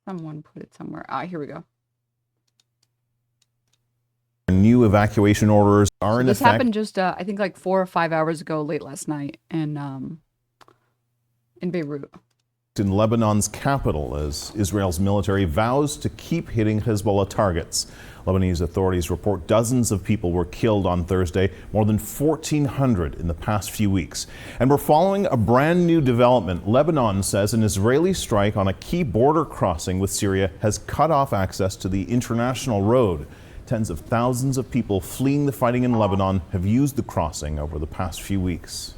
Someone put it somewhere. Here we go. New evacuation orders are in effect. This happened just, I think, like 4 or 5 hours ago, late last night in Beirut. In Lebanon's capital, as Israel's military vows to keep hitting Hezbollah targets. Lebanese authorities report dozens of people were killed on Thursday, more than 1,400 in the past few weeks. And we're following a brand new development. Lebanon says an Israeli strike on a key border crossing with Syria has cut off access to the international road. Tens of thousands of people fleeing the fighting in Lebanon have used the crossing over the past few weeks.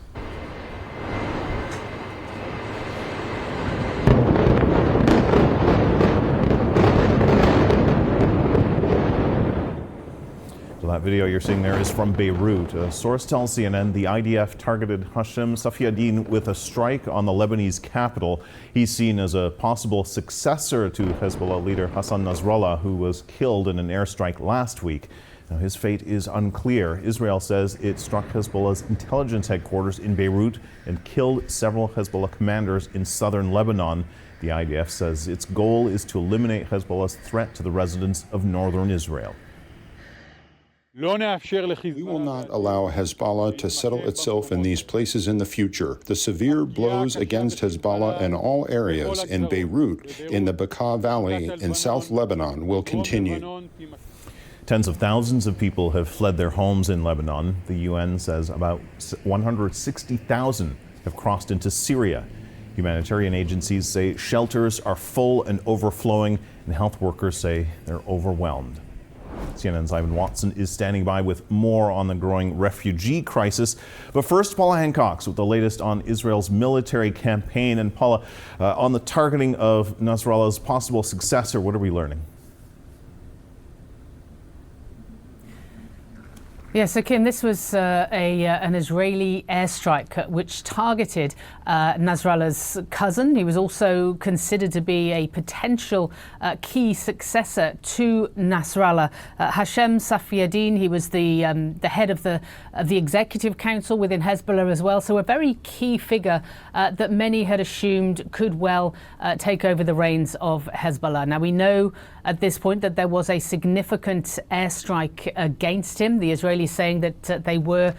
That video you're seeing there is from Beirut. A source tells CNN the IDF targeted Hashem Safiaddin with a strike on the Lebanese capital. He's seen as a possible successor to Hezbollah leader Hassan Nasrallah, who was killed in an airstrike last week. Now, his fate is unclear. Israel says it struck Hezbollah's intelligence headquarters in Beirut and killed several Hezbollah commanders in southern Lebanon. The IDF says its goal is to eliminate Hezbollah's threat to the residents of northern Israel. We will not allow Hezbollah to settle itself in these places in the future. The severe blows against Hezbollah in all areas in Beirut, in the Bekaa Valley, in South Lebanon will continue. Tens of thousands of people have fled their homes in Lebanon. The UN says about 160,000 have crossed into Syria. Humanitarian agencies say shelters are full and overflowing, and health workers say they're overwhelmed. CNN's Ivan Watson is standing by with more on the growing refugee crisis. But first, Paula Hancock's with the latest on Israel's military campaign. And Paula, on the targeting of Nasrallah's possible successor, what are we learning? Yeah, so Kim, this was an Israeli airstrike which targeted Nasrallah's cousin. He was also considered to be a potential key successor to Nasrallah. Hashem Safiaddin, he was the head of the executive council within Hezbollah as well. So a very key figure that many had assumed could well take over the reins of Hezbollah. Now we know at this point that there was a significant airstrike against him. The Israelis saying that they were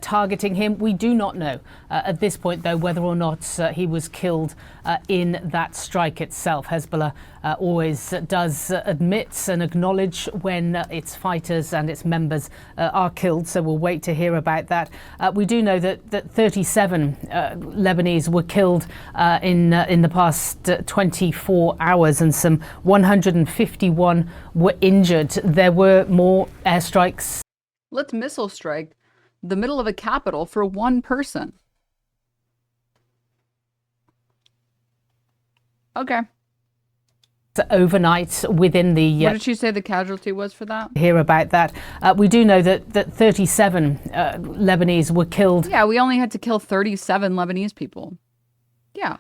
targeting him. We do not know at this point, though, whether or not he was killed in that strike itself. Hezbollah always does admit and acknowledge when its fighters and its members are killed, so we'll wait to hear about that. We do know that 37 Lebanese were killed in the past 24 hours, and some 151 were injured. There were more airstrikes. Let's missile strike the middle of a capital for one person. Okay. Overnight within the... What did she say the casualty was for that? Hear about that. We do know that 37 Lebanese were killed. Yeah, we only had to kill 37 Lebanese people. Yeah.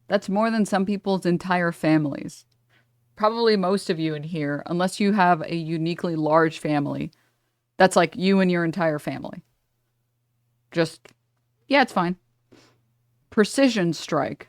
That's more than some people's entire families. Probably most of you in here, unless you have a uniquely large family, that's like you and your entire family. Just, yeah, it's fine. Precision strike.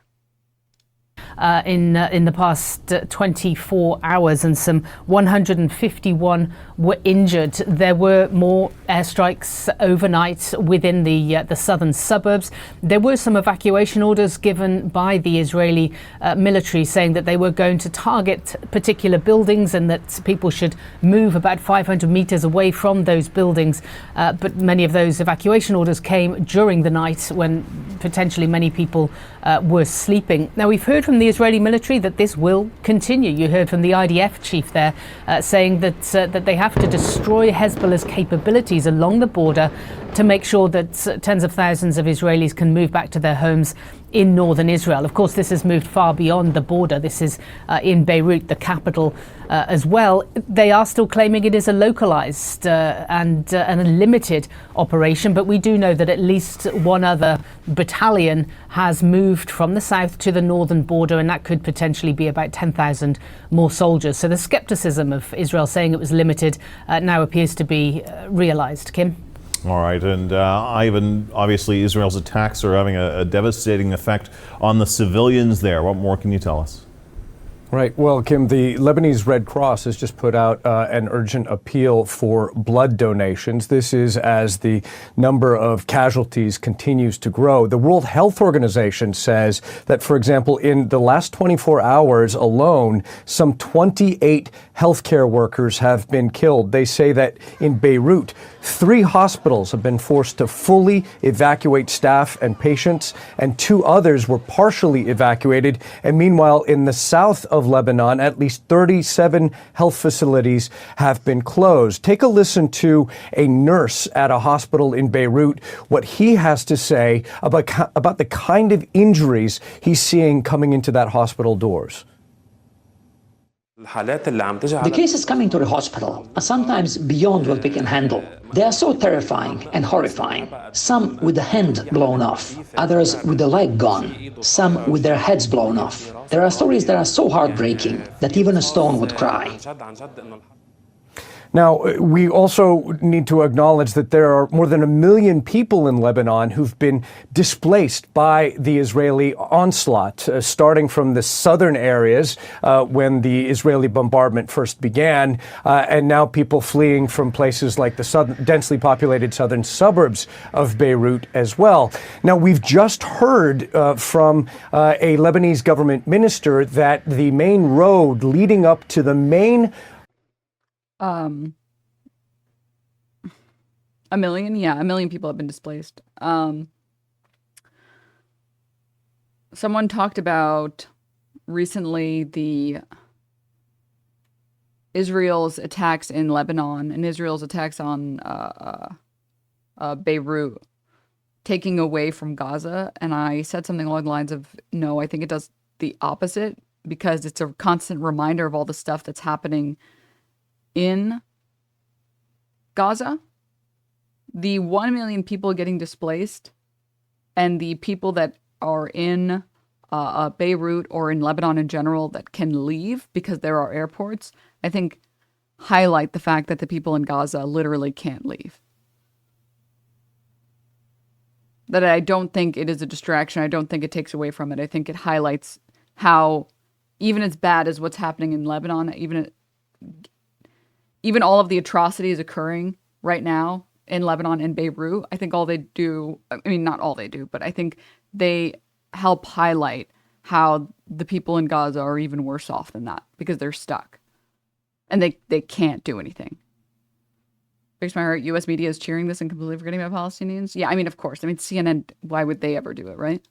In the past 24 hours, and some 151 were injured. There were more airstrikes overnight within the southern suburbs. There were some evacuation orders given by the Israeli military saying that they were going to target particular buildings and that people should move about 500 meters away from those buildings. But many of those evacuation orders came during the night when potentially many people were sleeping. Now, we've heard from the Israeli military that this will continue. You heard from the IDF chief there saying that they have to destroy Hezbollah's capabilities along the border to make sure that tens of thousands of Israelis can move back to their homes in northern Israel. Of course, this has moved far beyond the border. This is in Beirut, the capital, as well. They are still claiming it is a localized and a limited operation, but we do know that at least one other battalion has moved from the south to the northern border, and that could potentially be about 10,000 more soldiers. So the skepticism of Israel saying it was limited now appears to be realized. Kim? All right, and Ivan, obviously Israel's attacks are having a devastating effect on the civilians there. What more can you tell us? Right. Well, Kim, the Lebanese Red Cross has just put out an urgent appeal for blood donations. This is as the number of casualties continues to grow. The World Health Organization says that, for example, in the last 24 hours alone, some 28 healthcare workers have been killed. They say that in Beirut, 3 hospitals have been forced to fully evacuate staff and patients, and 2 others were partially evacuated. And meanwhile, in the south of Lebanon, at least 37 health facilities have been closed. Take a listen to a nurse at a hospital in Beirut, what he has to say about the kind of injuries he's seeing coming into that hospital doors. The cases coming to the hospital are sometimes beyond what we can handle. They are so terrifying and horrifying. Some with the hand blown off, others with the leg gone, some with their heads blown off. There are stories that are so heartbreaking that even a stone would cry. Now, we also need to acknowledge that there are more than 1 million people in Lebanon who've been displaced by the Israeli onslaught, starting from the southern areas when the Israeli bombardment first began, and now people fleeing from places like the densely populated southern suburbs of Beirut as well. Now, we've just heard from a Lebanese government minister that the main road leading up to the main 1 million? Yeah, 1 million people have been displaced. Someone talked about recently the Israel's attacks in Lebanon and Israel's attacks on Beirut taking away from Gaza. And I said something along the lines of, no, I think it does the opposite, because it's a constant reminder of all the stuff that's happening in Gaza. The 1 million people getting displaced and the people that are in Beirut or in Lebanon in general that can leave because there are airports, I think highlight the fact that the people in Gaza literally can't leave. That I don't think it is a distraction. I don't think it takes away from it. I think it highlights how, even as bad as what's happening in Lebanon, even all of the atrocities occurring right now in Lebanon and Beirut, I think all they do, I mean, not all they do, but I think they help highlight how the people in Gaza are even worse off than that because they're stuck and they can't do anything. Breaks my heart. U.S. media is cheering this and completely forgetting about Palestinians. Yeah, I mean, of course. I mean, CNN, why would they ever do it, right?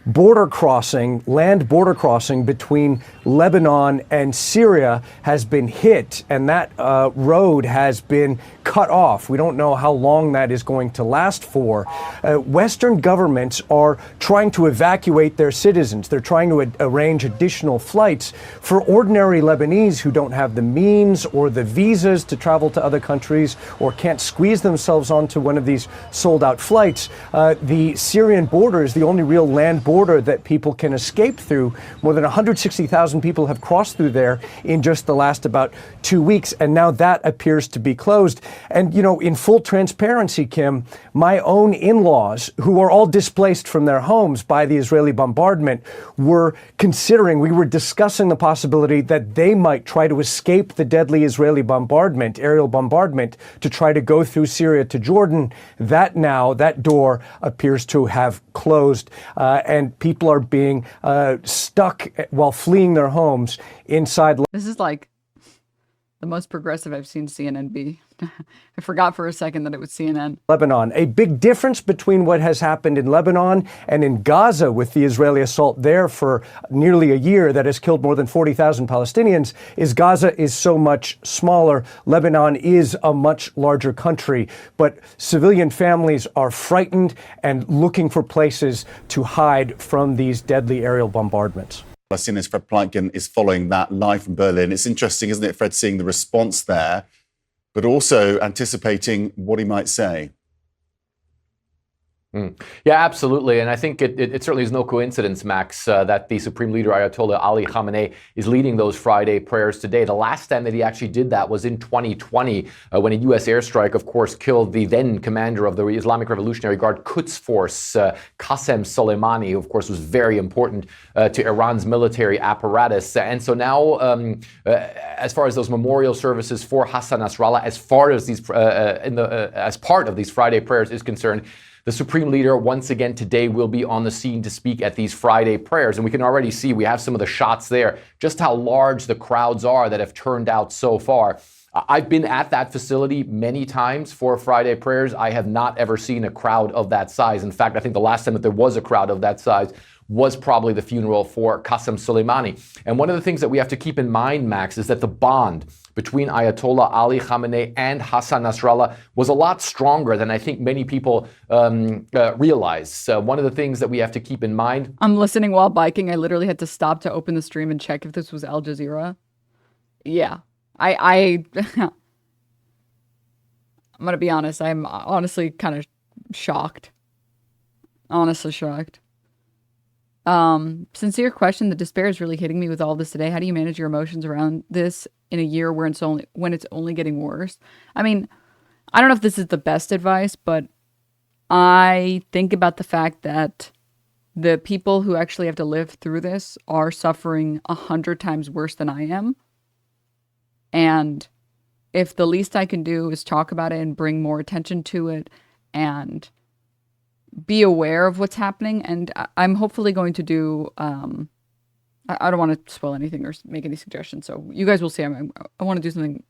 Land border crossing between Lebanon and Syria has been hit, and that road has been cut off. We don't know how long that is going to last for. Western governments are trying to evacuate their citizens. They're trying to arrange additional flights for ordinary Lebanese who don't have the means or the visas to travel to other countries or can't squeeze themselves onto one of these sold-out flights. The Syrian border is the only real land border that people can escape through. More than 160,000 people have crossed through there in just the last about 2 weeks, and now that appears to be closed. And, you know, in full transparency, Kim, my own in-laws, who are all displaced from their homes by the Israeli bombardment, we were discussing the possibility that they might try to escape the deadly Israeli bombardment, aerial bombardment, to try to go through Syria to Jordan. That door appears to have closed, and people are being stuck while fleeing their homes inside. This is like the most progressive I've seen CNN be. I forgot for a second that it was CNN. Lebanon. A big difference between what has happened in Lebanon and in Gaza with the Israeli assault there for nearly a year that has killed more than 40,000 Palestinians is Gaza is so much smaller. Lebanon is a much larger country, but civilian families are frightened and looking for places to hide from these deadly aerial bombardments. Palestinians, Fred Plotkin is following that live from Berlin. It's interesting, isn't it, Fred, seeing the response there, but also anticipating what he might say. Yeah, absolutely. And I think it certainly is no coincidence, Max, that the Supreme Leader Ayatollah Ali Khamenei is leading those Friday prayers today. The last time that he actually did that was in 2020, when a U.S. airstrike, of course, killed the then commander of the Islamic Revolutionary Guard Quds Force, Qasem Soleimani, who, of course, was very important to Iran's military apparatus. And so now, as far as those memorial services for Hassan Nasrallah, as part of these Friday prayers is concerned, the Supreme Leader, once again today, will be on the scene to speak at these Friday prayers. And we can already see, we have some of the shots there, just how large the crowds are that have turned out so far. I've been at that facility many times for Friday prayers. I have not ever seen a crowd of that size. In fact, I think the last time that there was a crowd of that size was probably the funeral for Qasem Soleimani. And one of the things that we have to keep in mind, Max, is that the bond between Ayatollah Ali Khamenei and Hassan Nasrallah was a lot stronger than I think many people realize. One of the things that we have to keep in mind. I'm listening while biking. I literally had to stop to open the stream and check if this was Al Jazeera. Yeah. I'm going to be honest. I'm honestly kind of shocked. Honestly shocked. Sincere question. The despair is really hitting me with all this today. How do you manage your emotions around this in a year where when it's only getting worse? I mean, I don't know if this is the best advice, but I think about the fact that the people who actually have to live through this are suffering 100 times worse than I am. And if the least I can do is talk about it and bring more attention to it and be aware of what's happening, and I'm hopefully going to do, I don't want to spoil anything or make any suggestions, so you guys will see. I want to do something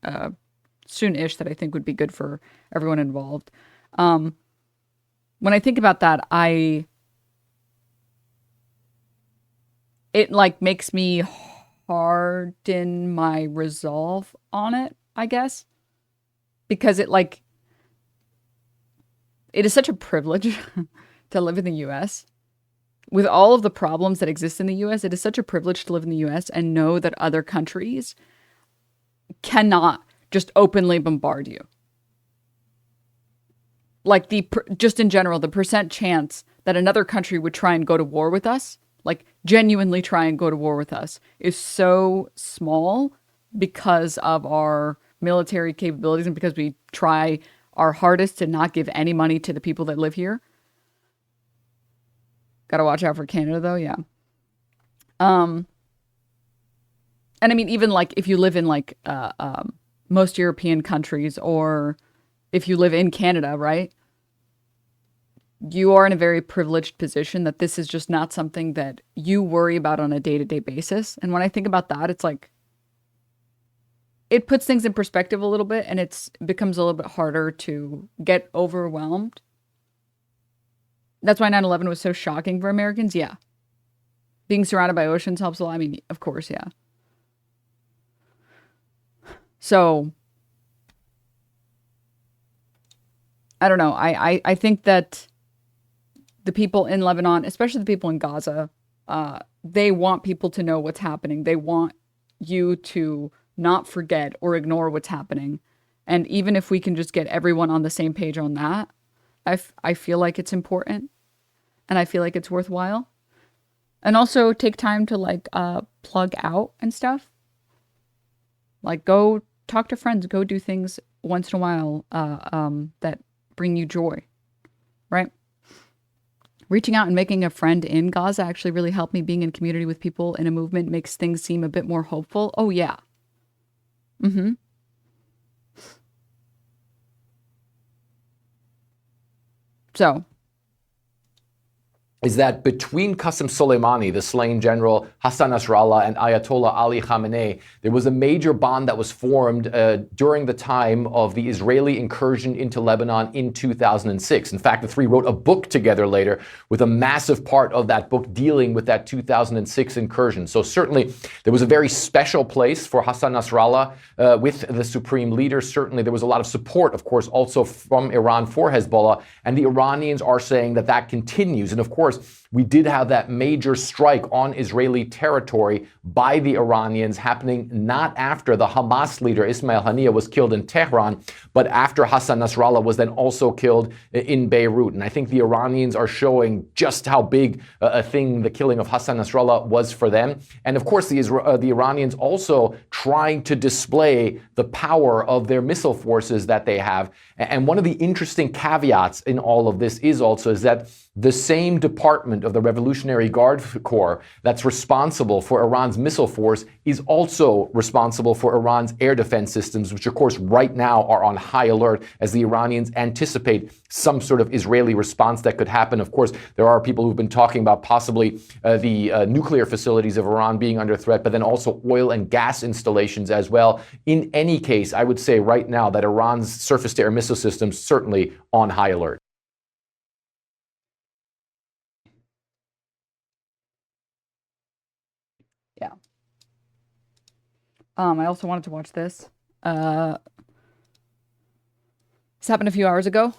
soon-ish that I think would be good for everyone involved. When I think about that, it like makes me harden my resolve on it, I guess, because it is such a privilege to live in the U.S. With all of the problems that exist in the U.S., it is such a privilege to live in the U.S. and know that other countries cannot just openly bombard you. Like just in general, the percent chance that another country would try and go to war with us, like genuinely try and go to war with us, is so small because of our military capabilities and because we try our hardest to not give any money to the people that live here. Gotta watch out for Canada, though, yeah. And I mean, even like if you live in like most European countries, or if you live in Canada, right? You are in a very privileged position that this is just not something that you worry about on a day-to-day basis. And when I think about that, it's like, it puts things in perspective a little bit, and it becomes a little bit harder to get overwhelmed. That's why 9/11 was so shocking for Americans. Yeah. Being surrounded by oceans helps a lot. I mean, of course, yeah. So, I don't know. I think that the people in Lebanon, especially the people in Gaza, they want people to know what's happening. They want you to not forget or ignore what's happening. And even if we can just get everyone on the same page on that, I feel like it's important, and I feel like it's worthwhile. And also take time to like plug out and stuff. Like go talk to friends, go do things once in a while that bring you joy, right? Reaching out and making a friend in Gaza actually really helped me. Being in community with people in a movement makes things seem a bit more hopeful. Oh yeah. Mm-hmm. So. Is that between Qasem Soleimani, the slain general, Hassan Nasrallah, and Ayatollah Ali Khamenei, there was a major bond that was formed during the time of the Israeli incursion into Lebanon in 2006. In fact, the three wrote a book together later, with a massive part of that book dealing with that 2006 incursion. So certainly there was a very special place for Hassan Nasrallah with the supreme leader. Certainly there was a lot of support, of course, also from Iran for Hezbollah. And the Iranians are saying that that continues. And of course, we did have that major strike on Israeli territory by the Iranians happening not after the Hamas leader Ismail Haniyeh was killed in Tehran, but after Hassan Nasrallah was then also killed in Beirut. And I think the Iranians are showing just how big a thing the killing of Hassan Nasrallah was for them. And of course, the Iranians also trying to display the power of their missile forces that they have. And one of the interesting caveats in all of this is that the same department of the Revolutionary Guard Corps that's responsible for Iran's missile force is also responsible for Iran's air defense systems, which of course right now are on high alert as the Iranians anticipate some sort of Israeli response that could happen. Of course, there are people who've been talking about possibly the nuclear facilities of Iran being under threat, but then also oil and gas installations as well. In any case, I would say right now that Iran's surface-to-air missile systems certainly on high alert. Yeah. I also wanted to watch this. This happened a few hours ago.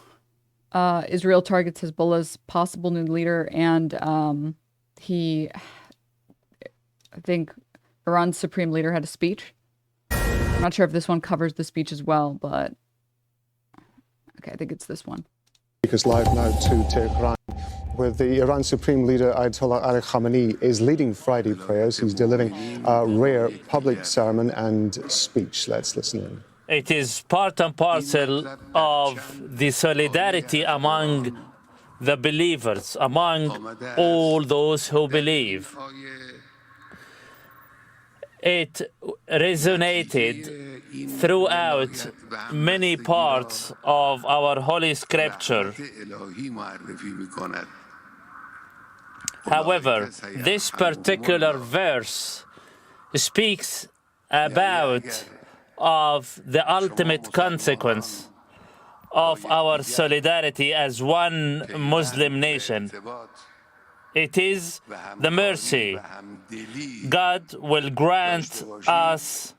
Israel targets Hezbollah's possible new leader, and I think Iran's supreme leader had a speech. I'm not sure if this one covers the speech as well, but okay, I think it's this one. Take us live now to Tehran, where the Iran Supreme Leader Ayatollah Ali Khamenei is leading Friday prayers. He's delivering a rare public sermon and speech. Let's listen in. It is part and parcel of the solidarity among the believers, among all those who believe. It resonated throughout many parts of our Holy Scripture. However, this particular verse speaks about the ultimate consequence of our solidarity as one Muslim nation. It is the mercy. God will grant us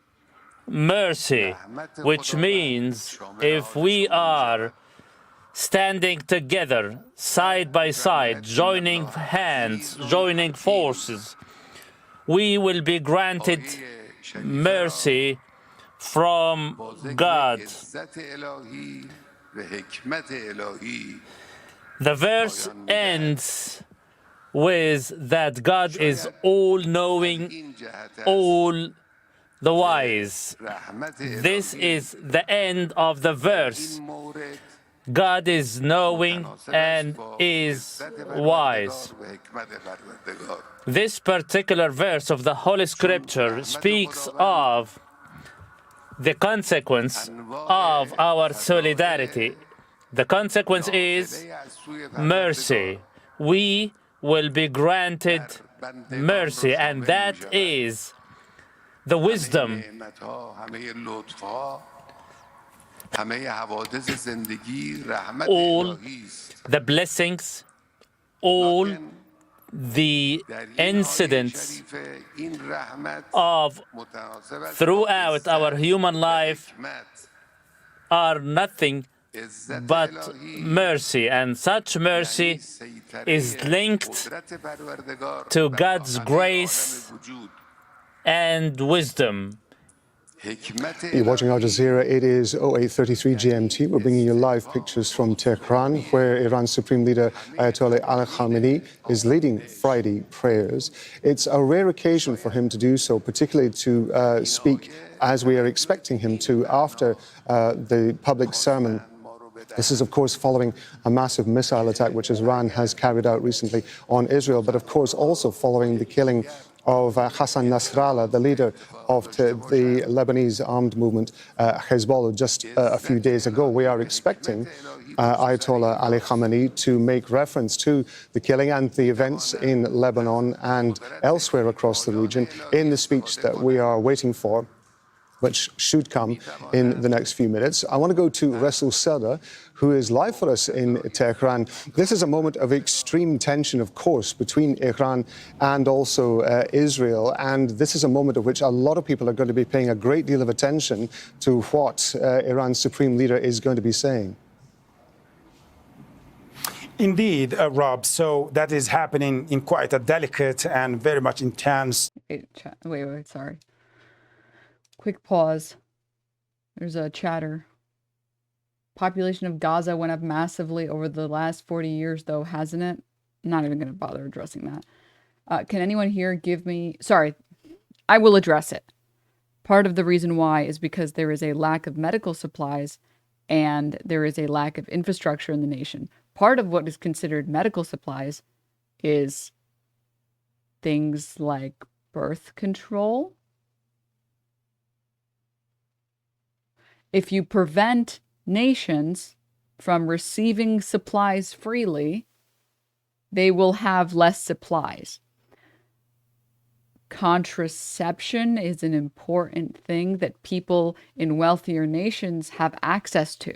mercy, which means if we are standing together, side by side, joining hands, joining forces, we will be granted mercy from God. The verse ends with that God is all-knowing, all the wise. This is the end of the verse. God is knowing and is wise. This particular verse of the Holy Scripture speaks of the consequence of our solidarity. The consequence is mercy. We will be granted mercy, and that is the wisdom, all the blessings, all the incidents of throughout our human life are nothing but mercy, and such mercy is linked to God's grace and wisdom. You're watching Al Jazeera. It is 08:33 GMT. We're bringing you live pictures from Tehran, where Iran's Supreme Leader Ayatollah Ali Khamenei is leading Friday prayers. It's a rare occasion for him to do so, particularly to speak as we are expecting him to after the public sermon. This is, of course, following a massive missile attack which Iran has carried out recently on Israel, but, of course, also following the killing of Hassan Nasrallah, the leader of the Lebanese armed movement Hezbollah, just a few days ago. We are expecting Ayatollah Ali Khamenei to make reference to the killing and the events in Lebanon and elsewhere across the region in the speech that we are waiting for, which should come in the next few minutes. I want to go to Rasul Sada, who is live for us in Tehran. This is a moment of extreme tension, of course, between Iran and also Israel. And this is a moment of which a lot of people are going to be paying a great deal of attention to what Iran's supreme leader is going to be saying. Indeed, Rob. So that is happening in quite a delicate and very much intense. Wait, sorry. Quick pause. There's a chatter. Population of Gaza went up massively over the last 40 years, though, hasn't it? I'm not even going to bother addressing that. Can anyone here give me... Sorry, I will address it. Part of the reason why is because there is a lack of medical supplies and there is a lack of infrastructure in the nation. Part of what is considered medical supplies is things like birth control. If you prevent nations from receiving supplies freely, they will have less supplies. Contraception is an important thing that people in wealthier nations have access to.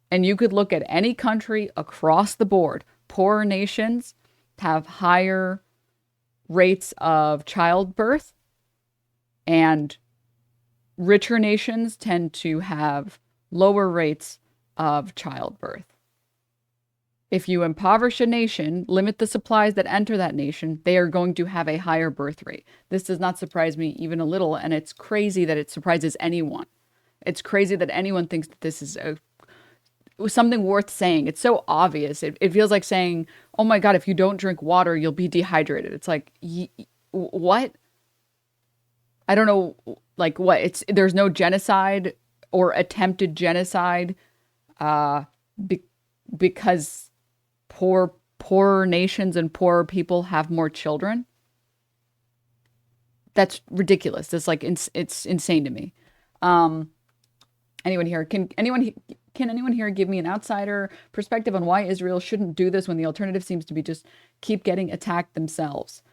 And you could look at any country across the board. Poorer nations have higher rates of childbirth, and richer nations tend to have lower rates of childbirth. If you impoverish a nation, limit the supplies that enter that nation, they are going to have a higher birth rate. This does not surprise me even a little, and it's crazy that it surprises anyone. It's crazy that anyone thinks that this is something worth saying. It's so obvious. It feels like saying, oh my God, if you don't drink water, you'll be dehydrated. It's like, what? I don't know, like what? There's no genocide or attempted genocide because poorer nations and poorer people have more children. That's ridiculous. That's like it's insane to me. Anyone here can anyone here give me an outsider perspective on why Israel shouldn't do this when the alternative seems to be just keep getting attacked themselves?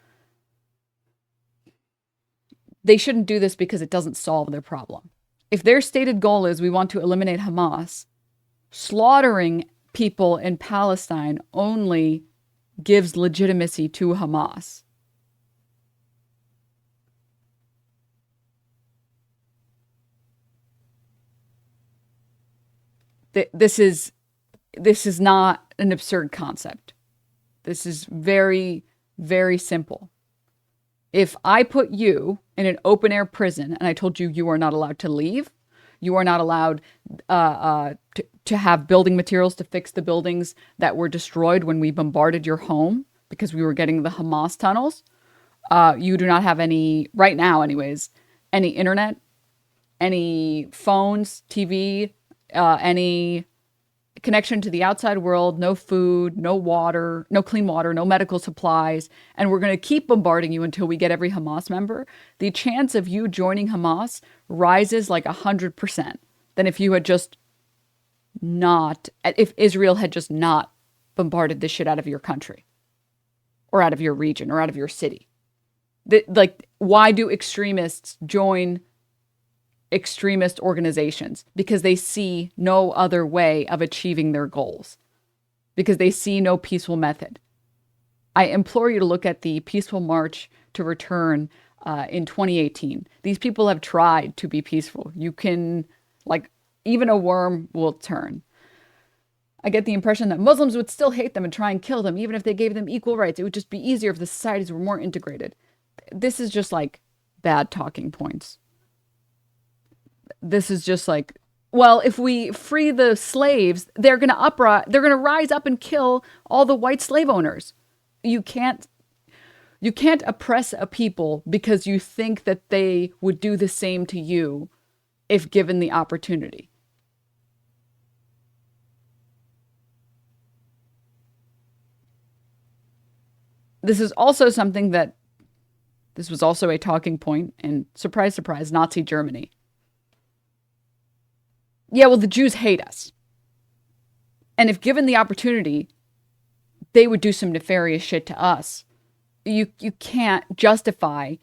They shouldn't do this because it doesn't solve their problem. If their stated goal is we want to eliminate Hamas, slaughtering people in Palestine only gives legitimacy to Hamas. This is not an absurd concept. This is very, very simple. If I put you in an open air prison and I told you you are not allowed to leave, you are not allowed to have building materials to fix the buildings that were destroyed when we bombarded your home because we were getting the Hamas tunnels. You do not have any, right now anyways, any internet, any phones, TV, any connection to the outside world, no food, no water, no clean water, no medical supplies, and we're going to keep bombarding you until we get every Hamas member, the chance of you joining Hamas rises like 100% than if you had just if Israel had just not bombarded the shit out of your country or out of your region or out of your city. Like, why do extremists join extremist organizations? Because they see no other way of achieving their goals, because they see no peaceful method. I implore you to look at the peaceful march to return in 2018. These people have tried to be peaceful. You can, like, even a worm will turn. I get the impression that Muslims would still hate them and try and kill them, even if they gave them equal rights. It would just be easier if the societies were more integrated. This is just like bad talking points. This is just like, well, if we free the slaves, they're going to rise up and kill all the white slave owners. You can't oppress a people because you think that they would do the same to you if given the opportunity. This is also something that, this was also a talking point in, surprise, surprise, Nazi Germany. Yeah, well, the Jews hate us. And if given the opportunity, they would do some nefarious shit to us. You can't justify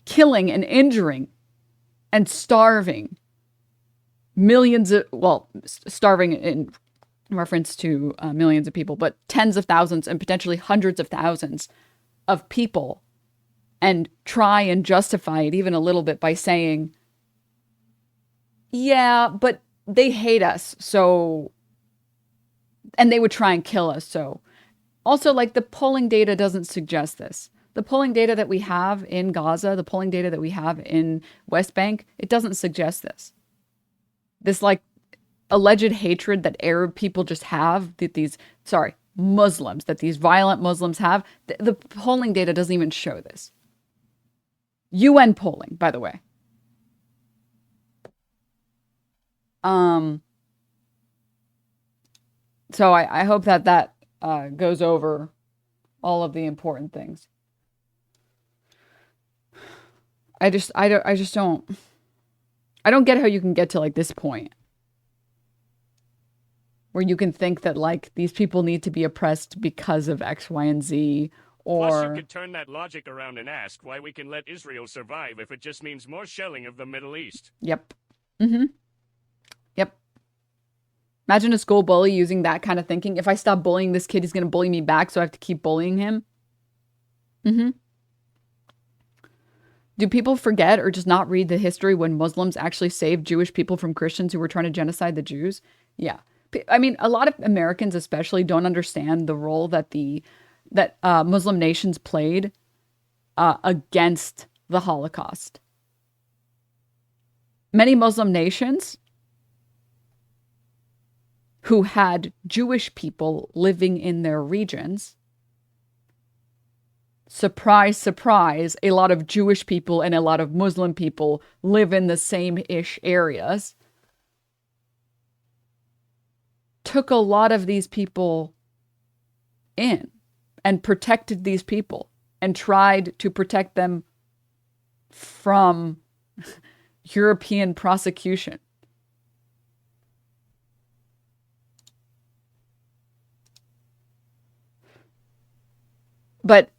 killing and injuring and starving millions of, well, starving in reference to millions of people, but tens of thousands and potentially hundreds of thousands of people, and try and justify it even a little bit by saying Yeah, but they hate us, so, and they would try and kill us, so. Also, like, the polling data doesn't suggest this. The polling data that we have in Gaza, the polling data that we have in West Bank, it doesn't suggest this. This, like, alleged hatred that Arab people just have, that these, Muslims, that these violent Muslims have, the polling data doesn't even show this. UN polling, by the way. So I hope that goes over all of the important things. I don't get how you can get to like this point where you can think that like these people need to be oppressed because of X, Y, and Z, or Plus, you could turn that logic around and ask why we can let Israel survive if it just means more shelling of the Middle East. Yep. Yep. Imagine a school bully using that kind of thinking. If I stop bullying this kid, he's going to bully me back, so I have to keep bullying him. Do people forget or just not read the history when Muslims actually saved Jewish people from Christians who were trying to genocide the Jews? Yeah. I mean, a lot of Americans especially don't understand the role that Muslim nations played against the Holocaust. Many Muslim nations who had Jewish people living in their regions, surprise, surprise, a lot of Jewish people and a lot of Muslim people live in the same-ish areas, took a lot of these people in and protected these people and tried to protect them from European prosecution. But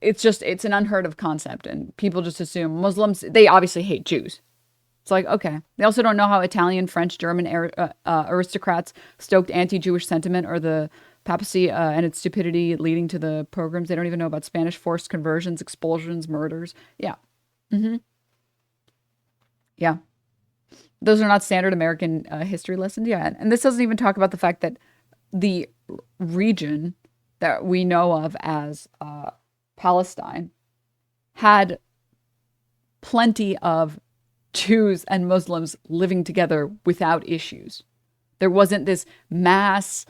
it's an unheard of concept, and people just assume Muslims, they obviously hate Jews. It's like, okay. They also don't know how Italian, French, German aristocrats stoked anti-Jewish sentiment, or the papacy and its stupidity leading to the pogroms. They don't even know about Spanish forced conversions, expulsions, murders. Yeah. Yeah. Those are not standard American history lessons. Yeah. And this doesn't even talk about the fact that the region that we know of as Palestine had plenty of Jews and Muslims living together without issues. There wasn't this mass,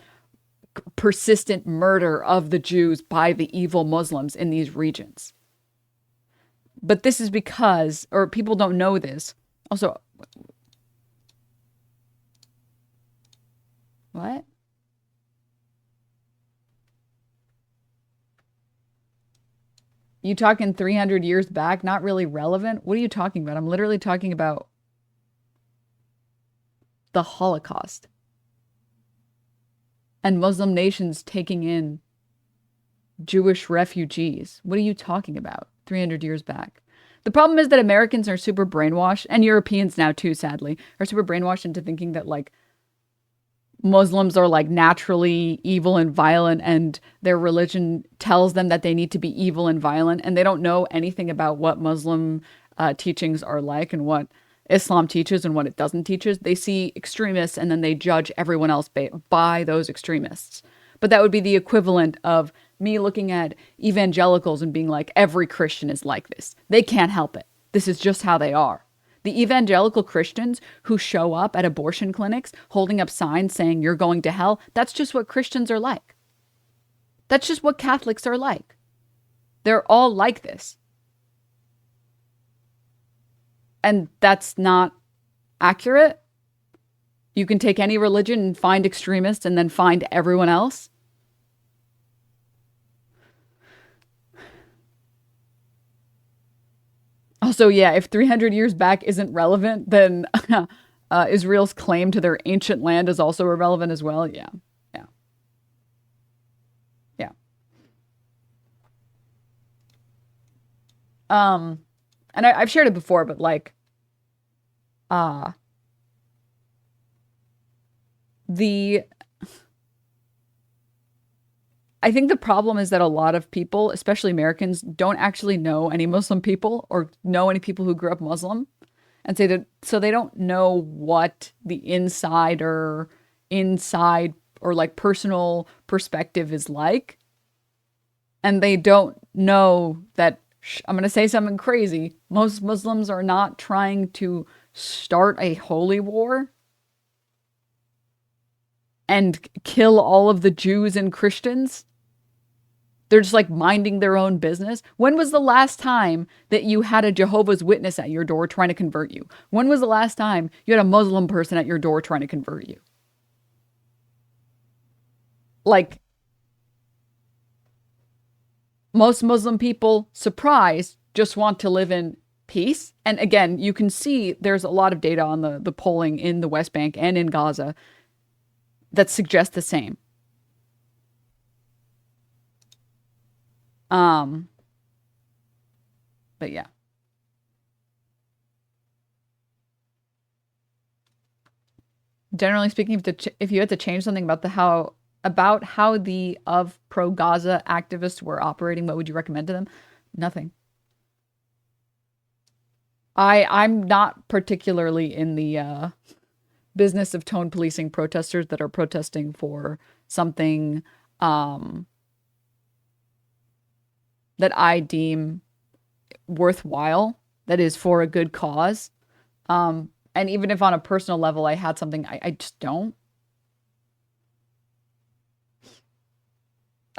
persistent murder of the Jews by the evil Muslims in these regions. But this is because, or people don't know this. Also, what? You talking 300 years back? Not really relevant? What are you talking about? I'm literally talking about the Holocaust and Muslim nations taking in Jewish refugees. What are you talking about? 300 years back. The problem is that Americans are super brainwashed, and Europeans now too, sadly, are super brainwashed into thinking that like Muslims are like naturally evil and violent, and their religion tells them that they need to be evil and violent, and they don't know anything about what Muslim teachings are like and what Islam teaches and what it doesn't teaches. They see extremists and then they judge everyone else by those extremists. But that would be the equivalent of me looking at evangelicals and being like, every Christian is like this. They can't help it. This is just how they are. The evangelical Christians who show up at abortion clinics holding up signs saying you're going to hell, that's just what Christians are like. That's just what Catholics are like. They're all like this. And that's not accurate. You can take any religion and find extremists and then find everyone else. Also, yeah, if 300 years back isn't relevant, then Israel's claim to their ancient land is also irrelevant as well. Yeah. And I've shared it before, but like, I think the problem is that a lot of people, especially Americans, don't actually know any Muslim people or know any people who grew up Muslim. and say that, so they don't know what the inside or like personal perspective is like. And they don't know that, I'm going to say something crazy, most Muslims are not trying to start a holy war and kill all of the Jews and Christians. They're just like minding their own business. When was the last time that you had a Jehovah's Witness at your door trying to convert you? When was the last time you had a Muslim person at your door trying to convert you? Like, most Muslim people, surprised, just want to live in peace. And again, you can see there's a lot of data on the polling in the West Bank and in Gaza that suggest the same. But yeah. Generally speaking, if you had to change something about how the pro-Gaza activists were operating, what would you recommend to them? Nothing. I'm not particularly in the business of tone policing protesters that are protesting for something that I deem worthwhile, that is for a good cause. And even if on a personal level I had something, I just don't.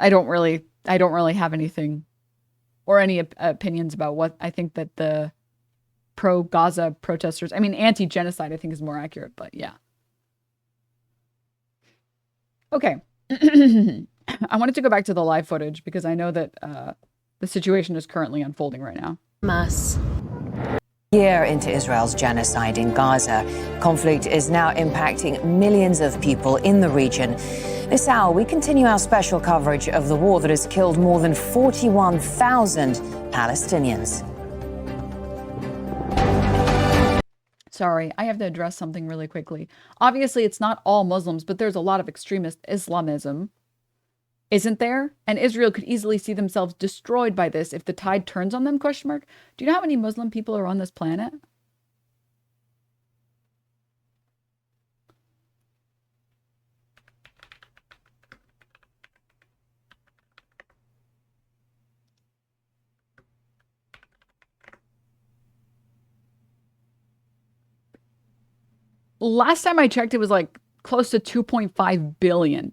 I don't really have anything or any opinions about what I think that the pro-Gaza protesters, I mean, anti-genocide, I think is more accurate, but yeah. Okay. I wanted to go back to the live footage because I know that the situation is currently unfolding right now. Hamas. Year into Israel's genocide in Gaza, conflict is now impacting millions of people in the region. This hour, we continue our special coverage of the war that has killed more than 41,000 Palestinians. Sorry, I have to address something really quickly. Obviously, it's not all Muslims, but there's a lot of extremist Islamism, isn't there? And Israel could easily see themselves destroyed by this if the tide turns on them, ? Do you know how many Muslim people are on this planet? Last time I checked, it was like close to 2.5 billion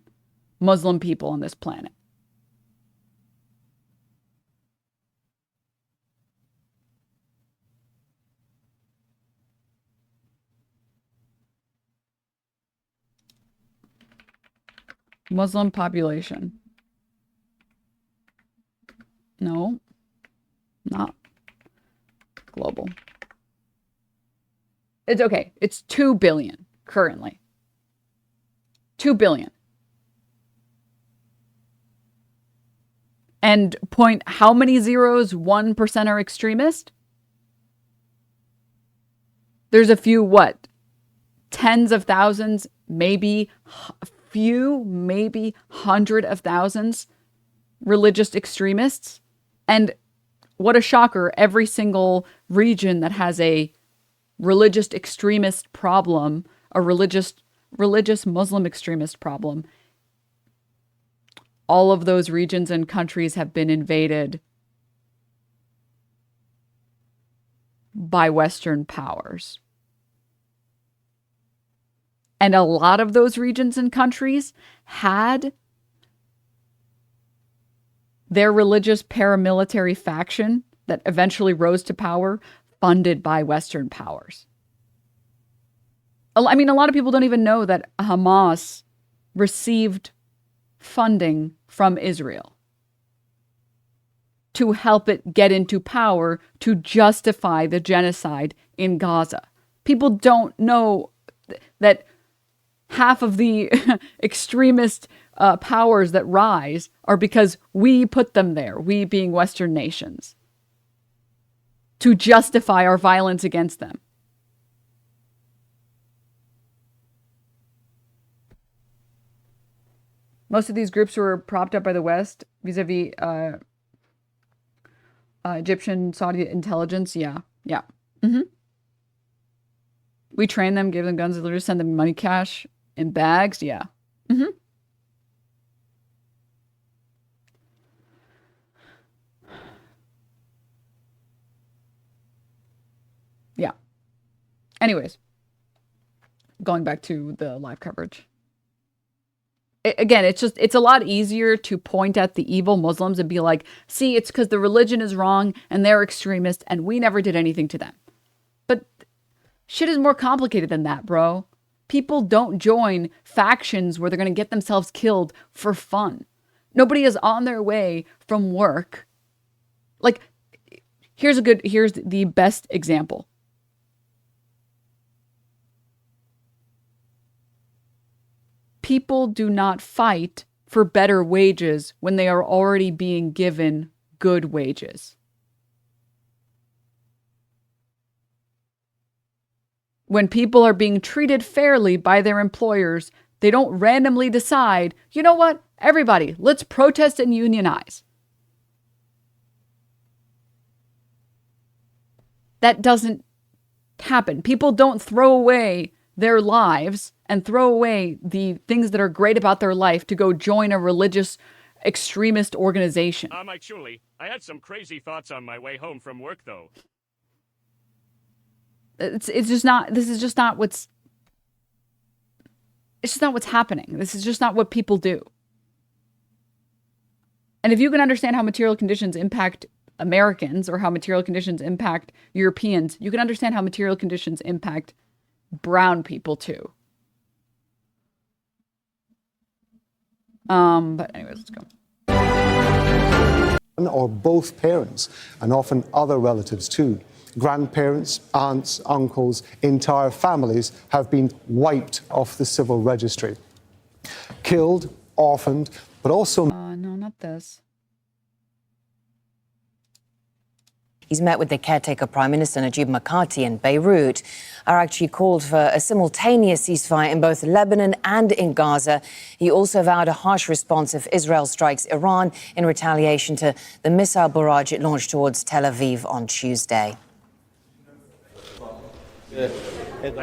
Muslim people on this planet. Muslim population. No, not global. It's okay. It's 2 billion currently. 2 billion. And point how many zeros? 1% are extremist? There's a few, what? Tens of thousands, maybe a few, maybe 100 of thousands religious extremists. And what a shocker, every single region that has a religious extremist problem, a religious Muslim extremist problem, all of those regions and countries have been invaded by Western powers. And a lot of those regions and countries had their religious paramilitary faction that eventually rose to power funded by Western powers. I mean, a lot of people don't even know that Hamas received funding from Israel to help it get into power to justify the genocide in Gaza. People don't know that half of the extremist powers that rise are because we put them there, we being Western nations, to justify our violence against them. Most of these groups were propped up by the West vis-a-vis Egyptian, Saudi intelligence. Yeah. Mm-hmm. We train them, give them guns, literally send them money, cash in bags. Yeah. Mm-hmm. Yeah. Anyways, going back to the live coverage. Again, it's a lot easier to point at the evil Muslims and be like, see, it's because the religion is wrong and they're extremists and we never did anything to them. But shit is more complicated than that, bro. People don't join factions where they're going to get themselves killed for fun. Nobody is on their way from work. Like, here's the best example. People do not fight for better wages when they are already being given good wages. When people are being treated fairly by their employers, they don't randomly decide, you know what, everybody, let's protest and unionize. That doesn't happen. People don't throw away their lives and throw away the things that are great about their life to go join a religious extremist organization. Mike Shuley, I had some crazy thoughts on my way home from work, though. It's just not, this is just not what's, it's just not what's happening. This is just not what people do. And if you can understand how material conditions impact Americans or how material conditions impact Europeans, you can understand how material conditions impact brown people too. But anyways, let's go. Or both parents, and often other relatives too. Grandparents, aunts, uncles, entire families have been wiped off the civil registry. Killed, orphaned, but also... No, not this. He's met with the caretaker Prime Minister Najib Mikati in Beirut. Arakchi called for a simultaneous ceasefire in both Lebanon and in Gaza. He also vowed a harsh response if Israel strikes Iran in retaliation to the missile barrage it launched towards Tel Aviv on Tuesday.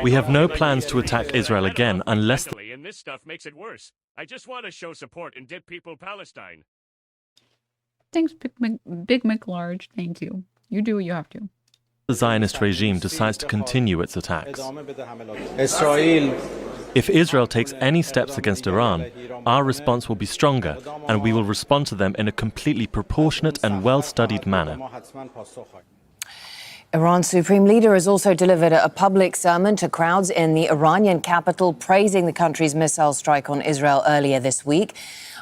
We have no plans to attack Israel again unless... And this stuff makes it worse. I just want to show support and did people Palestine. Thanks, Big McLarge. Thank you. You do what you have to. The Zionist regime decides to continue its attacks. If Israel takes any steps against Iran, our response will be stronger, and we will respond to them in a completely proportionate and well-studied manner. Iran's supreme leader has also delivered a public sermon to crowds in the Iranian capital, praising the country's missile strike on Israel earlier this week.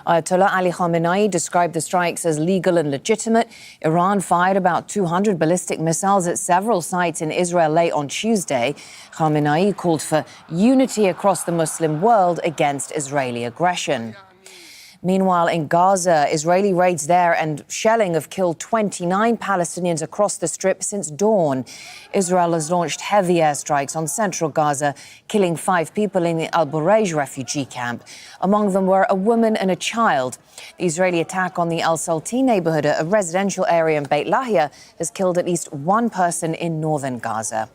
Ayatollah Ali Khamenei described the strikes as legal and legitimate. Iran fired about 200 ballistic missiles at several sites in Israel late on Tuesday. Khamenei called for unity across the Muslim world against Israeli aggression. Meanwhile, in Gaza, Israeli raids there and shelling have killed 29 Palestinians across the Strip since dawn. Israel has launched heavy airstrikes on central Gaza, killing 5 people in the Al Bureij refugee camp. Among them were a woman and a child. The Israeli attack on the Al Salti neighborhood, a residential area in Beit Lahia, has killed at least 1 person in northern Gaza.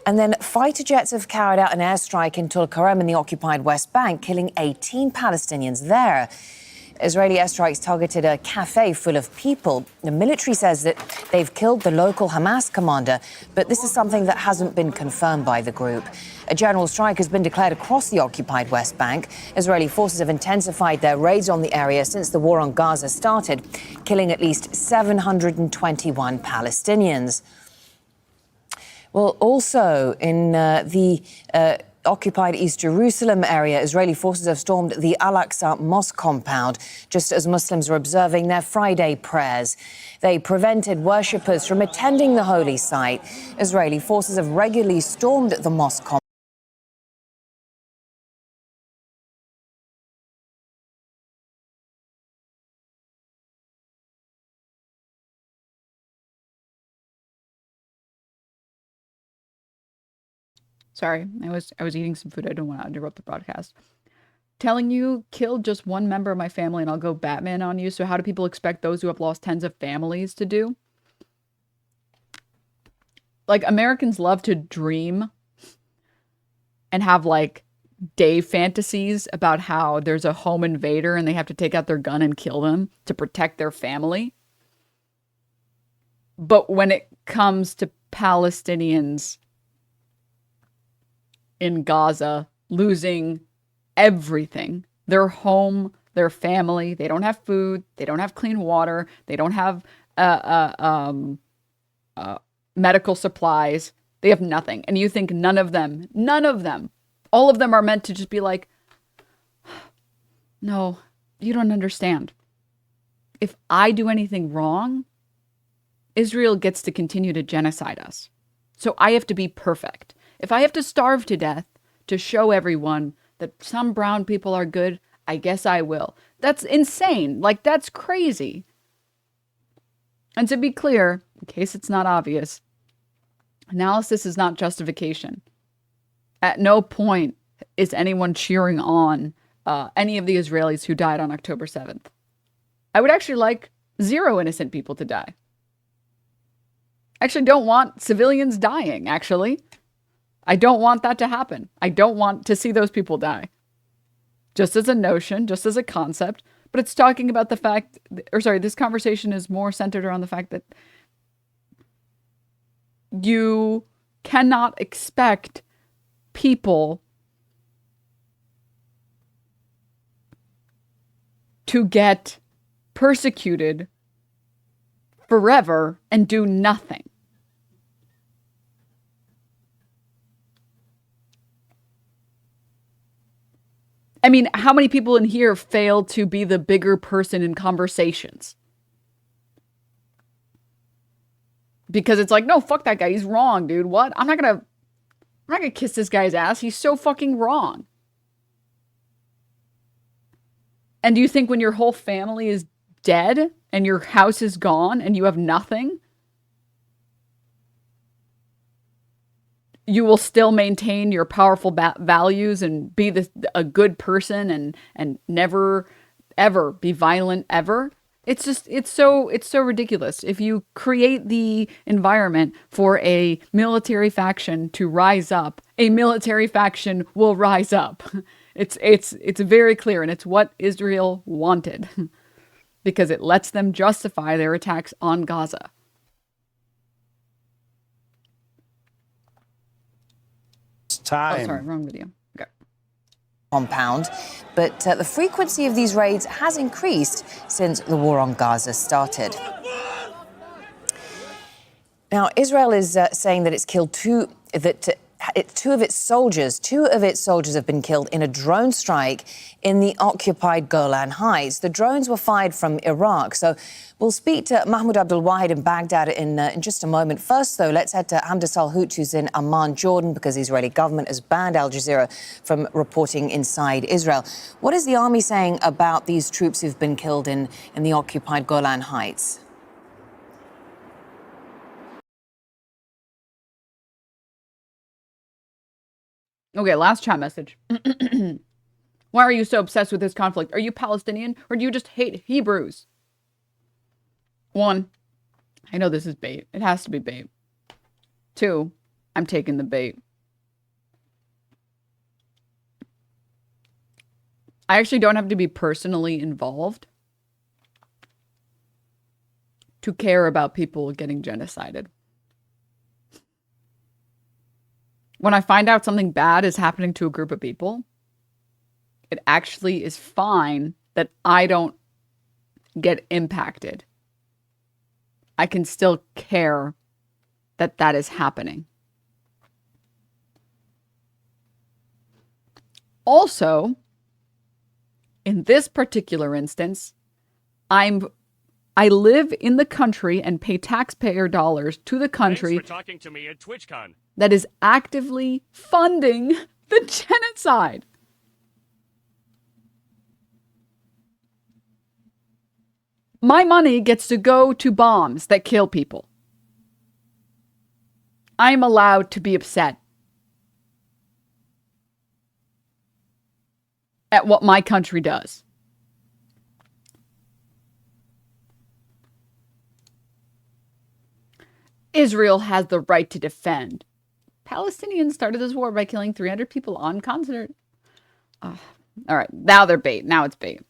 And then fighter jets have carried out an airstrike in Tulkarem in the occupied West Bank, killing 18 Palestinians there. Israeli airstrikes targeted a cafe full of people. The military says that they've killed the local Hamas commander, but this is something that hasn't been confirmed by the group. A general strike has been declared across the occupied West Bank. Israeli forces have intensified their raids on the area since the war on Gaza started, killing at least 721 Palestinians. Well, also in the occupied East Jerusalem area, Israeli forces have stormed the Al-Aqsa Mosque compound just as Muslims were observing their Friday prayers. They prevented worshippers from attending the holy site. Israeli forces have regularly stormed the mosque compound. Sorry, I was eating some food. I don't want to interrupt the broadcast. Telling you, killed just 1 member of my family and I'll go Batman on you. So how do people expect those who have lost tens of families to do? Like, Americans love to dream and have like day fantasies about how there's a home invader and they have to take out their gun and kill them to protect their family. But when it comes to Palestinians in Gaza losing everything, their home, their family, they don't have food, they don't have clean water, they don't have medical supplies, they have nothing. And you think none of them, all of them are meant to just be like, no, you don't understand. If I do anything wrong, Israel gets to continue to genocide us. So I have to be perfect. If I have to starve to death to show everyone that some brown people are good, I guess I will. That's insane. Like, that's crazy. And to be clear, in case it's not obvious, analysis is not justification. At no point is anyone cheering on any of the Israelis who died on October 7th. I would actually like 0 innocent people to die. I actually don't want civilians dying, actually. I don't want that to happen. I don't want to see those people die. Just as a notion, just as a concept. But it's talking about the fact, this conversation is more centered around the fact that you cannot expect people to get persecuted forever and do nothing. I mean, how many people in here fail to be the bigger person in conversations? Because it's like, no, fuck that guy. He's wrong, dude. What? I'm not gonna kiss this guy's ass. He's so fucking wrong. And do you think when your whole family is dead and your house is gone and you have nothing, you will still maintain your powerful values and be a good person and never, ever be violent ever? It's so ridiculous. If you create the environment for a military faction to rise up, a military faction will rise up. It's very clear, and it's what Israel wanted because it lets them justify their attacks on Gaza. Time. Oh, sorry, wrong video. Okay. Compound, but the frequency of these raids has increased since the war on Gaza started. Now, Israel is saying that it's killed two of its soldiers have been killed in a drone strike in the occupied Golan Heights. The drones were fired from Iraq. So we'll speak to Mahmoud Abdul Wahid in Baghdad in just a moment. First, though, let's head to Hamda Salhout, who's in Amman, Jordan, because the Israeli government has banned Al Jazeera from reporting inside Israel. What is the army saying about these troops who've been killed in the occupied Golan Heights? Okay, last chat message. Why are you so obsessed with this conflict? Are you Palestinian or do you just hate Hebrews? 1, I know this is bait. It has to be bait. 2, I'm taking the bait. I actually don't have to be personally involved to care about people getting genocided. When I find out something bad is happening to a group of people, it actually is fine that I don't get impacted. I can still care that that is happening. Also, in this particular instance, I live in the country and pay taxpayer dollars to the country. Thanks for talking to me at TwitchCon. That is actively funding the genocide. My money gets to go to bombs that kill people. I'm allowed to be upset at what my country does. Israel has the right to defend. Palestinians started this war by killing 300 people on concert. All right, now they're bait. Now it's bait.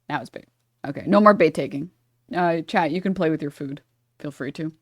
Now it's bait. Okay, no more bait taking. Chat, you can play with your food. Feel free to.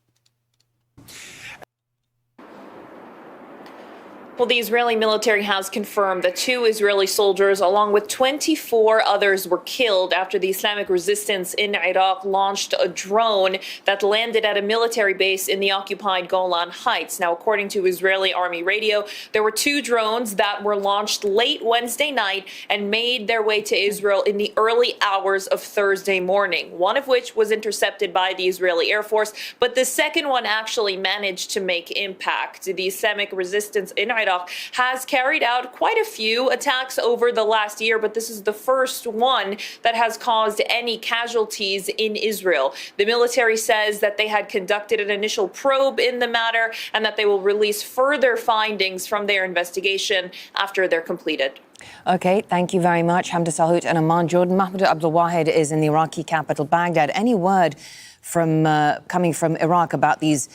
Well, the Israeli military has confirmed that 2 Israeli soldiers, along with 24 others, were killed after the Islamic resistance in Iraq launched a drone that landed at a military base in the occupied Golan Heights. Now, according to Israeli Army radio, there were 2 drones that were launched late Wednesday night and made their way to Israel in the early hours of Thursday morning, one of which was intercepted by the Israeli Air Force, but the second one actually managed to make impact. The Islamic resistance in Iraq has carried out quite a few attacks over the last year, but this is the first one that has caused any casualties in Israel. The military says that they had conducted an initial probe in the matter and that they will release further findings from their investigation after they're completed. Okay, thank you very much, Hamda Salhout and Aman Jordan. Mahmoud Abdul Wahid is in the Iraqi capital, Baghdad. Any word from coming from Iraq about these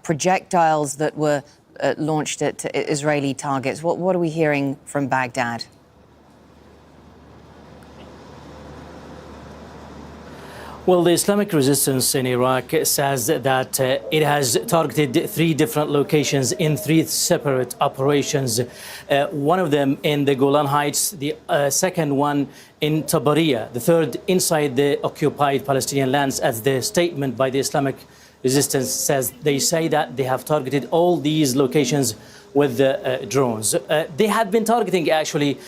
projectiles that were launched at Israeli targets? What are we hearing from Baghdad? Well, the Islamic resistance in Iraq says that it has targeted 3 different locations in 3 separate operations. One of them in the Golan Heights, the second one in Tabariya, the third inside the occupied Palestinian lands, as the statement by the Islamic resistance says. They say that they have targeted all these locations with drones. They have been targeting actually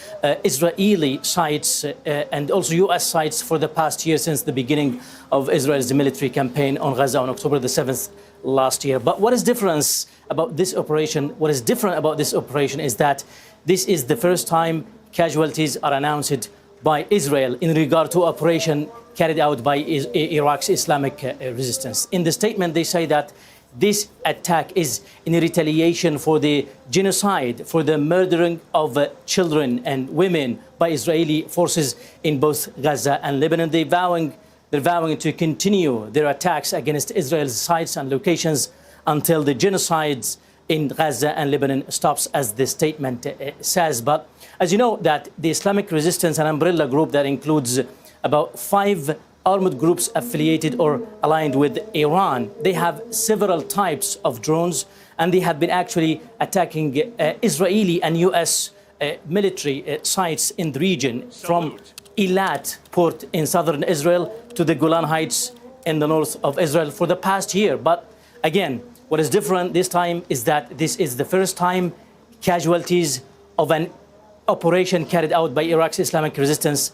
Israeli sites and also U.S. sites for the past year, since the beginning of Israel's military campaign on Gaza on October the 7th last year. But what is different about this operation? What is different about this operation is that this is the first time casualties are announced by Israel in regard to operation carried out by Iraq's Islamic resistance. In the statement, they say that this attack is in retaliation for the genocide, for the murdering of children and women by Israeli forces in both Gaza and Lebanon. They're vowing to continue their attacks against Israel's sites and locations until the genocides in Gaza and Lebanon stops, as the statement says. But as you know, that the Islamic resistance, an umbrella group that includes about 5 armed groups affiliated or aligned with Iran. They have several types of drones, and they have been actually attacking Israeli and U.S. Military sites in the region, from Eilat port in southern Israel to the Golan Heights in the north of Israel for the past year. But again, what is different this time is that this is the first time casualties of an operation carried out by Iraq's Islamic resistance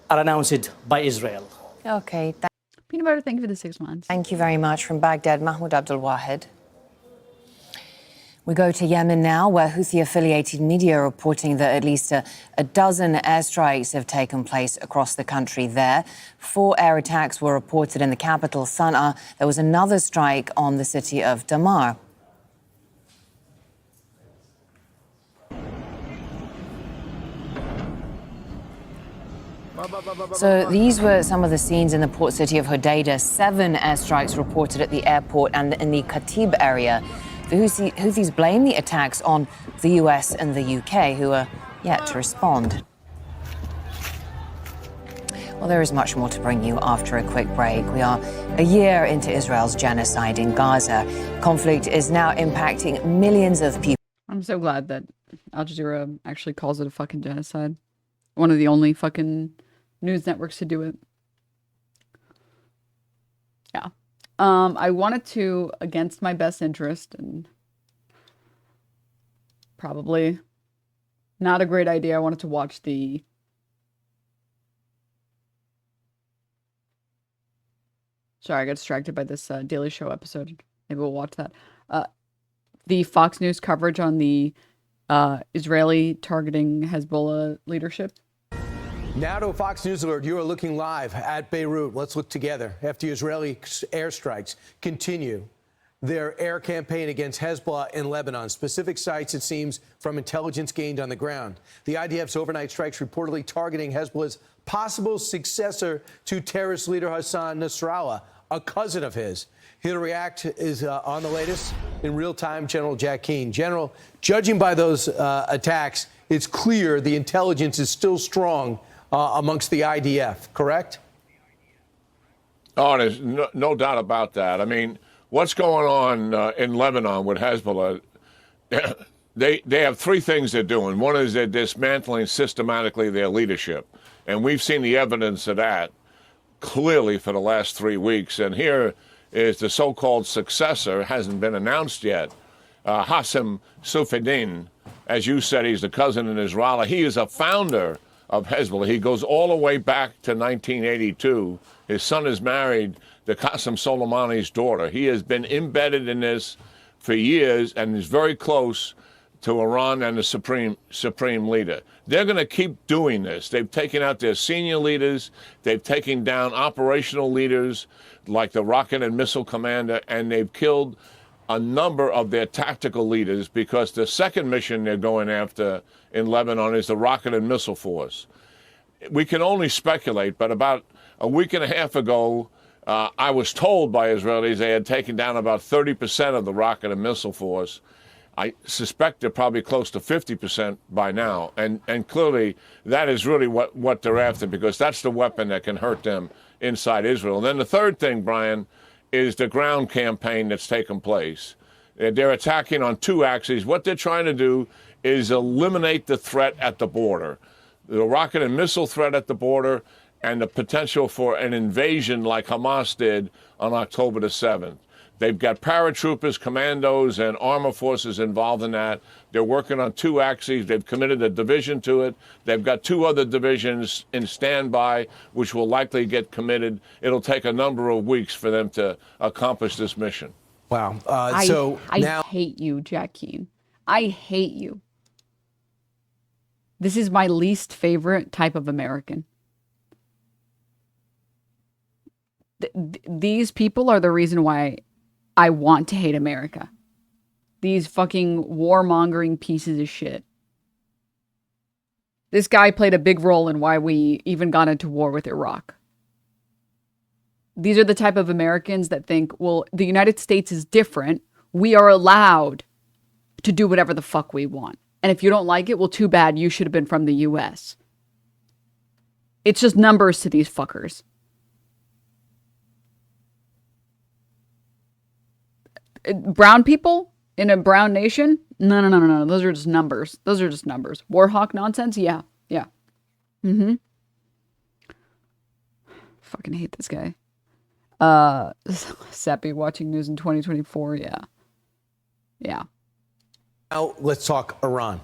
are announced by Israel. Okay. Peanut butter, thank you for the 6 months. Thank you very much. From Baghdad, Mahmoud Abdul Wahid. We go to Yemen now, where Houthi-affiliated media are reporting that at least a dozen airstrikes have taken place across the country there. 4 air attacks were reported in the capital, Sana'a. There was another strike on the city of Damar. So these were some of the scenes in the port city of Hodeidah. 7 airstrikes reported at the airport and in the Khatib area. The Houthis blame the attacks on the US and the UK, who are yet to respond. Well, there is much more to bring you after a quick break. We are a year into Israel's genocide in Gaza. Conflict is now impacting millions of people. I'm so glad that Al Jazeera actually calls it a fucking genocide. One of the only fucking news networks to do it. Yeah. I wanted to, against my best interest, and probably not a great idea, I wanted to watch the sorry, I got distracted by this Daily Show episode. Maybe we'll watch that. The Fox News coverage on the Israeli targeting Hezbollah leadership. Now to a Fox News alert. You are looking live at Beirut. Let's look together. After Israeli airstrikes continue their air campaign against Hezbollah in Lebanon. Specific sites, it seems, from intelligence gained on the ground. The IDF's overnight strikes reportedly targeting Hezbollah's possible successor to terrorist leader Hassan Nasrallah, a cousin of his. Here to react is on the latest in real time, General Jack Keane. General, judging by those attacks, it's clear the intelligence is still strong amongst the IDF, correct? Oh, there's no doubt about that. I mean, what's going on in Lebanon with Hezbollah, they have three things they're doing. One is they're dismantling systematically their leadership. And we've seen the evidence of that clearly for the last 3 weeks. And here is the so-called successor, hasn't been announced yet, Hassan Sufeddin. As you said, he's the cousin of Nasrallah. He is a founder of Hezbollah. He goes all the way back to 1982. His son is married to Qasem Soleimani's daughter. He has been embedded in this for years and is very close to Iran and the supreme leader. They're going to keep doing this. They've taken out their senior leaders. They've taken down operational leaders like the rocket and missile commander, and they've killed a number of their tactical leaders, because the second mission they're going after in Lebanon is the rocket and missile force. We can only speculate, but about a week and a half ago, I was told by Israelis they had taken down about 30% of the rocket and missile force. I suspect they're probably close to 50% by now. And clearly, that is really what they're after, because that's the weapon that can hurt them inside Israel. And then the third thing, Brian, is the ground campaign that's taken place. They're attacking on two axes. What they're trying to do is eliminate the threat at the border, the rocket and missile threat at the border, and the potential for an invasion like Hamas did on October the 7th. They've got paratroopers, commandos, and armor forces involved in that. They're working on two axes. They've committed a division to it. They've got two other divisions in standby, which will likely get committed. It'll take a number of weeks for them to accomplish this mission. Wow. I hate you, Jack Keane. I hate you. This is my least favorite type of American. These people are the reason why I want to hate America. These fucking warmongering pieces of shit. This guy played a big role in why we even got into war with Iraq. These are the type of Americans that think, well, the United States is different. We are allowed to do whatever the fuck we want. And if you don't like it, well, too bad. You should have been from the US. It's just numbers to these fuckers. Brown people in a brown nation? No. Those are just numbers. Those are just numbers. Warhawk nonsense? Yeah. Fucking hate this guy. Seppi watching news in 2024. Yeah. Now let's talk Iran.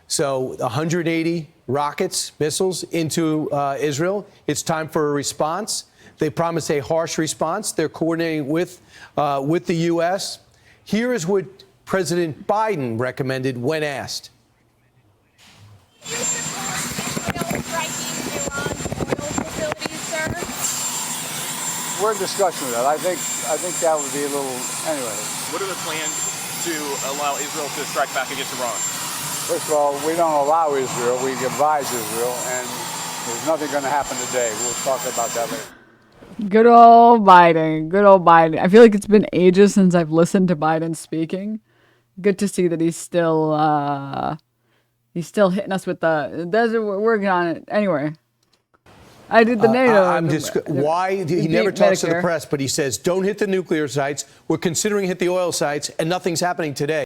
So 180 rockets, missiles into Israel. It's time for a response. They promised a harsh response. They're coordinating with the U.S. Here is what President Biden recommended when asked. We're in discussion with that. I think that would be a little, anyway. What are the plans to allow Israel to strike back against Iran? First of all, we don't allow Israel. We advise Israel, and there's nothing going to happen today. We'll talk about that later. Good old Biden. Good old Biden. I feel like it's been ages since I've listened to Biden speaking. Good to see that he's still hitting us with we're working on it. Anyway, I did the NATO. Why he never talks to the press, but he says, don't hit the nuclear sites. We're considering hit the oil sites, and nothing's happening today.